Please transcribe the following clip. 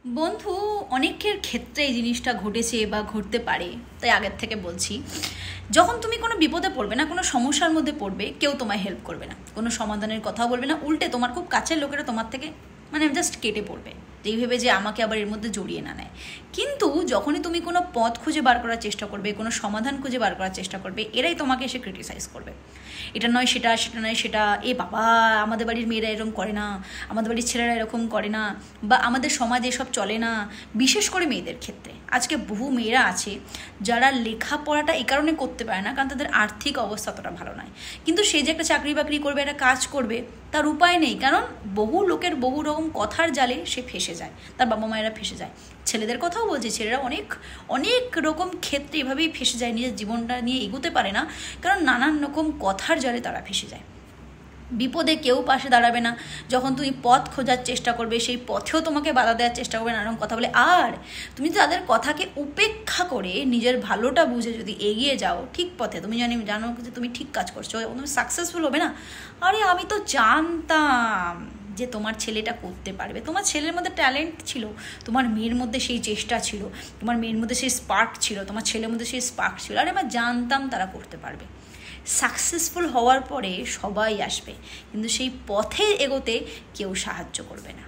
বন্ধু, অনেকের ক্ষেত্রে এই জিনিসটা ঘটেছে বা ঘটতে পারে, তাই আগের থেকে বলছি। যখন তুমি কোনো বিপদে পড়বে না, কোনো সমস্যার মধ্যে পড়বে, কেউ তোমায় হেল্প করবে না, কোনো সমাধানের কথাও বলবে না। উল্টে তোমার খুব কাছের লোকেরা তোমার থেকে জাস্ট কেটে পড়বে, যেই ভেবে যে আমাকে আবার এর মধ্যে জড়িয়ে না নেয়। কিন্তু যখনই তুমি কোনো পথ খুঁজে বার করার চেষ্টা করবে, কোনো সমাধান খুঁজে বার করার চেষ্টা করবে, এরাই তোমাকে এসে ক্রিটিসাইজ করবে। এটা নয় সেটা, সেটা নয় সেটা, এ বাবা আমাদের বাড়ির মেয়েরা এরকম করে না, আমাদের বাড়ির ছেলেরা এরকম করে না, বা আমাদের সমাজে এসব চলে না। বিশেষ করে মেয়েদের ক্ষেত্রে আজকে বহু মেয়েরা আছে যারা লেখাপড়াটা এই কারণে করতে পারে না কারণ তাদের আর্থিক অবস্থা অতটা ভালো নয়। কিন্তু সে যে একটা চাকরি বাকরি করবে, একটা কাজ করবে, তার উপায় নেই, কারণ বহু লোকের বহু রকম কথার জালে সে ফেসে যায়, তার বাবা মায়েরা ফেসে যায়। ছেলেদের কথাও বলছি, ছেলেরা অনেক অনেক রকম ক্ষেত্রে এভাবেই ফেসে যায়, নিজের জীবনটা নিয়ে এগোতে পারে না, কারণ নানান রকম কথার জালে তারা ফেসে যায়। বিপদে কেউ পাশে দাঁড়াবে না, যখন তুমি পথ খোঁজার চেষ্টা করবে সেই পথেও তোমাকে বাধা দেওয়ার চেষ্টা করবে, নানান কথা বলে। আর তুমি তাদের কথাকে উপেক্ষা করে নিজের ভালোটা বুঝে যদি এগিয়ে যাও ঠিক পথে, তুমি জানো যে তুমি ঠিক কাজ করছো, তুমি সাকসেসফুল হবে না। আরে আমি তো জানতাম যে তোমার ছেলেটা করতে পারবে, তোমার ছেলের মধ্যে ট্যালেন্ট ছিল, তোমার মেয়ের মধ্যে সেই চেষ্টা ছিল, তোমার মেয়ের মধ্যে সেই স্পার্ক ছিল, তোমার ছেলের মধ্যে সেই স্পার্ক ছিল। আরে আমি জানতাম তারা করতে পারবে। সাকসেসফুল হওয়ার পরে সবাই আসবে, কিন্তু সেই পথে এগোতে কেউ সাহায্য করবে না।